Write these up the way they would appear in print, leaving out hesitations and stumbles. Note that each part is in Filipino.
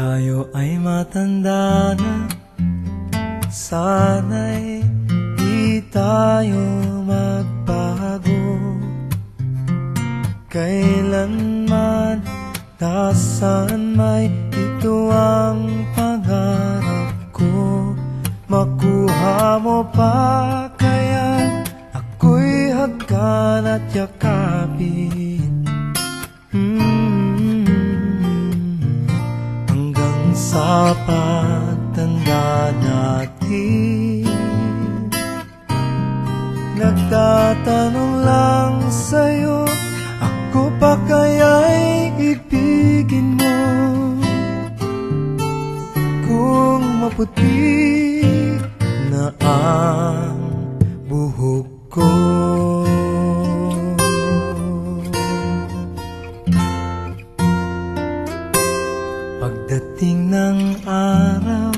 tayo ay matanda na, sana'y di tayo magbago. Kailanman, nasaan may ito ang pangarap ko. Makuha mo pa kaya ako'y hagkan at yakapin, hanggang sa pagtanda natin. Nagtatanong lang sa'yo, ako pa kaya'y ibigin mo? Kung maputi na ang buhok ko, pagdating ng araw,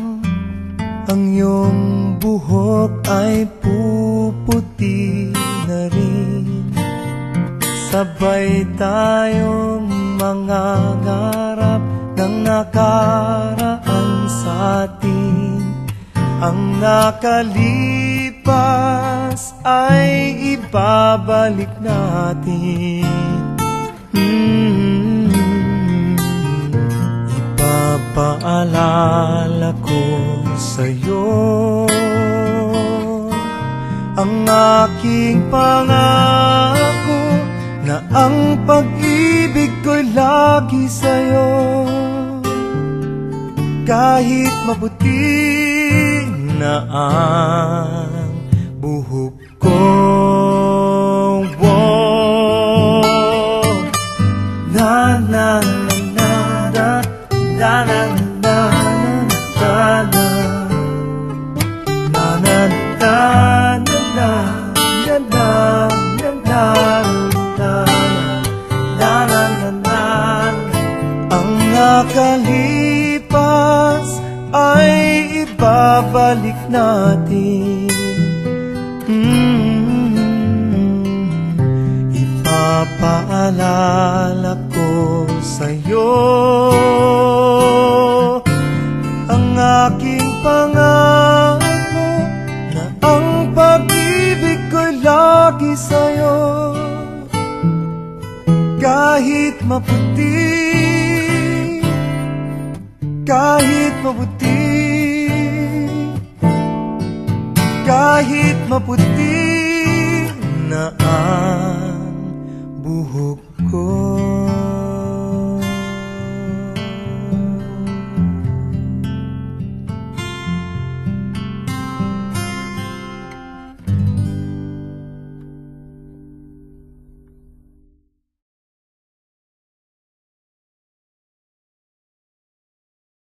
ang iyong buhok ay puputi na rin. Sabay tayong mangangarap ng nakaraan sa atin. Ang nakalipas ay ibabalik natin. Ipapaalala ko sa'yo ang aking pangako, na ang pag-ibig ko'y lagi sa'yo. Kahit maputi na ang buhok ko, na na na na na na na nakalipas ay ibabalik natin. Ipapaalala ko sa'yo ang aking pangako, na ang pag-ibig ko'y lagi sa'yo. Kahit maputi, kahit maputi, kahit maputi na